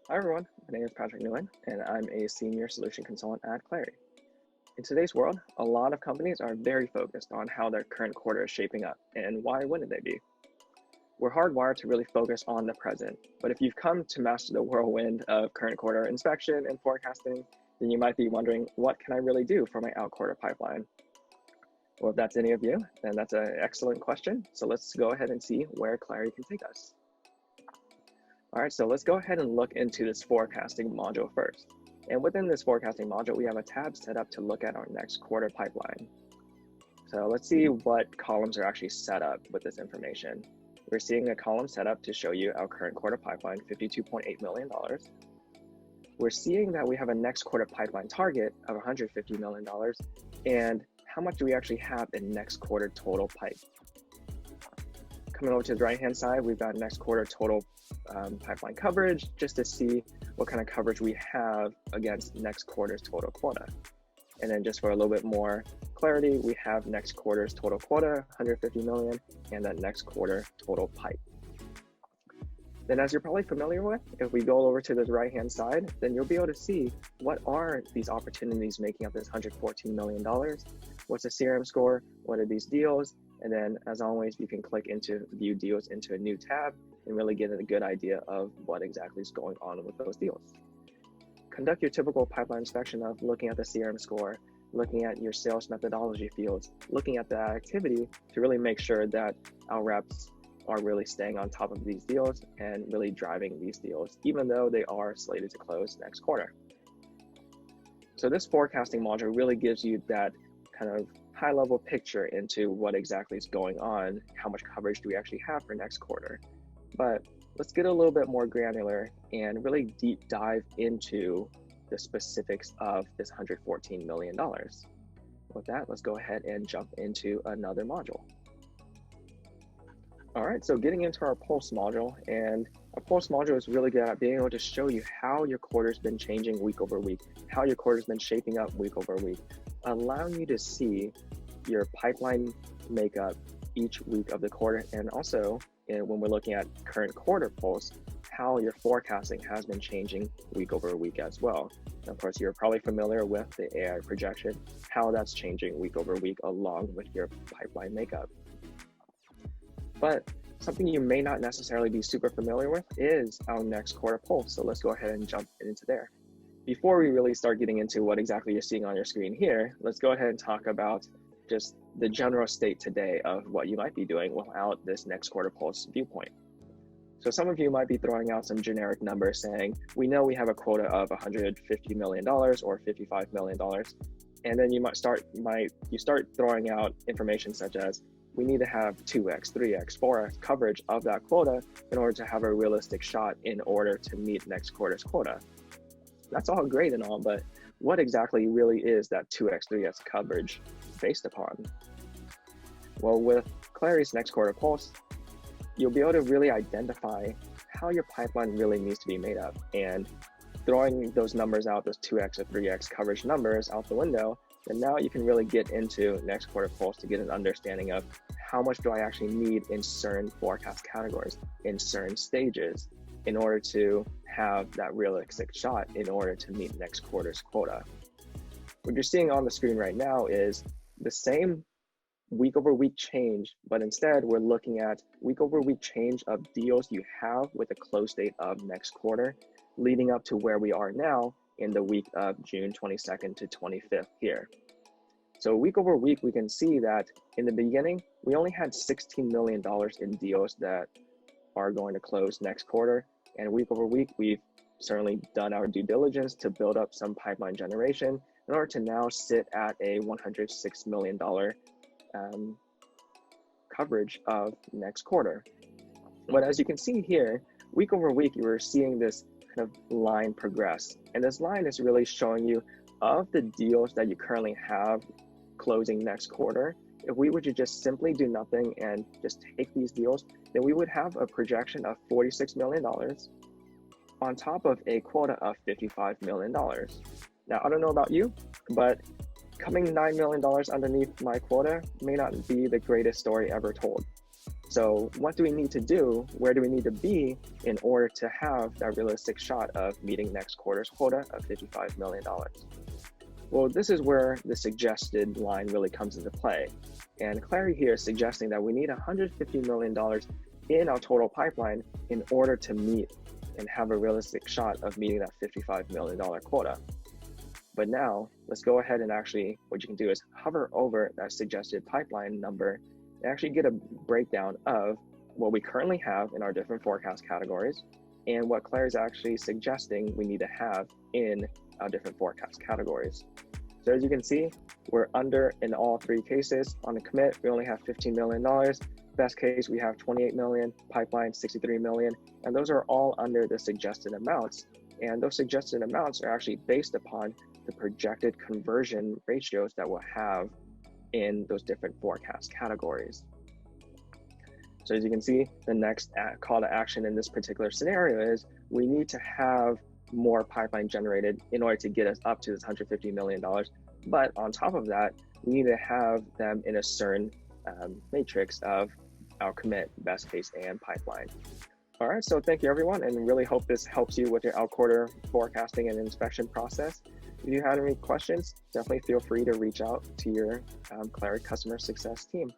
Hi everyone, my name is Patrick Nguyen, and I'm a senior solution consultant at Clari. In today's world, a lot of companies are very focused on how their current quarter is shaping up, and why wouldn't they be? We're hardwired to really focus on the present, but if you've come to master the whirlwind of current quarter inspection and forecasting, then you might be wondering, what can I really do for my out quarter pipeline? Well, if that's any of you, then that's an excellent question. So let's go ahead and see where Clari can take us. All right, so let's go ahead and look into this forecasting module first. And within this forecasting module, we have a tab set up to look at our next quarter pipeline. So let's see what columns are actually set up with this information. We're seeing a column set up to show you our current quarter pipeline, $52.8 million. We're seeing that we have a next quarter pipeline target of $150 million. And how much do we actually have in next quarter total pipe? Coming over to the right-hand side, we've got next quarter total pipeline coverage, just to see what kind of coverage we have against next quarter's total quota. And then just for a little bit more clarity, we have next quarter's total quota, 150 million, and that next quarter total pipe. Then as you're probably familiar with, if we go over to the right-hand side, then you'll be able to see what are these opportunities making up this $114 million. What's the CRM score? What are these deals? And then as always, you can click into view deals into a new tab and really get a good idea of what exactly is going on with those deals. Conduct your typical pipeline inspection of looking at the CRM score, looking at your sales methodology fields, looking at the activity to really make sure that our reps are really staying on top of these deals and really driving these deals, even though they are slated to close next quarter. So this forecasting module really gives you that kind of high-level picture into what exactly is going on, how much coverage do we actually have for next quarter. But let's get a little bit more granular and really deep dive into the specifics of this $114 million. With that, let's go ahead and jump into another module. All right, so getting into our Pulse module, and our Pulse module is really good at being able to show you how your quarter's been changing week over week, how your quarter's been shaping up week over week, allowing you to see your pipeline makeup each week of the quarter, and also when we're looking at current quarter Pulse, how your forecasting has been changing week over week as well. And of course, you're probably familiar with the AI projection, how that's changing week over week along with your pipeline makeup. But something you may not necessarily be super familiar with is our next quarter Pulse. So let's go ahead and jump into there. Before we really start getting into what exactly you're seeing on your screen here, let's go ahead and talk about just the general state today of what you might be doing without this next quarter Pulse viewpoint. So some of you might be throwing out some generic numbers saying, we know we have a quota of $150 million or $55 million. And then you start throwing out information such as, we need to have 2x, 3x, 4x coverage of that quota in order to have a realistic shot in order to meet next quarter's quota. That's all great and all, but what exactly really is that 2x, 3x coverage based upon? Well, with Clari's next quarter Pulse, you'll be able to really identify how your pipeline really needs to be made up, and throwing those numbers out, those 2x or 3x coverage numbers out the window, and now you can really get into next quarter Pulse to get an understanding of how much do I actually need in certain forecast categories, in certain stages, in order to have that realistic shot in order to meet next quarter's quota. What you're seeing on the screen right now is the same week over week change, but instead we're looking at week over week change of deals you have with a close date of next quarter, leading up to where we are now in the week of June 22nd to 25th here. So week over week, we can see that in the beginning, we only had $16 million in deals that are going to close next quarter. And week over week, we've certainly done our due diligence to build up some pipeline generation in order to now sit at a $106 million coverage of next quarter. But as you can see here, week over week, you are seeing this kind of line progress. And this line is really showing you of the deals that you currently have closing next quarter. If we were to just simply do nothing and just take these deals, then we would have a projection of $46 million on top of a quota of $55 million. Now, I don't know about you, but coming $9 million underneath my quota may not be the greatest story ever told. So what do we need to do? Where do we need to be in order to have that realistic shot of meeting next quarter's quota of $55 million? Well, this is where the suggested line really comes into play. And Clari here is suggesting that we need $150 million in our total pipeline in order to meet and have a realistic shot of meeting that $55 million quota. But now let's go ahead and actually, what you can do is hover over that suggested pipeline number and actually get a breakdown of what we currently have in our different forecast categories and what Claire is actually suggesting we need to have in our different forecast categories. So as you can see, we're under in all three cases. On the commit, we only have $15 million. Best case, we have 28 million, pipeline 63 million, and those are all under the suggested amounts. And those suggested amounts are actually based upon the projected conversion ratios that we'll have in those different forecast categories. So as you can see, the next call to action in this particular scenario is we need to have more pipeline generated in order to get us up to this $150 million. But on top of that, we need to have them in a certain matrix of our commit, best case, and pipeline. All right, so thank you everyone, and really hope this helps you with your out-quarter forecasting and inspection process. If you have any questions, definitely feel free to reach out to your Clari customer success team.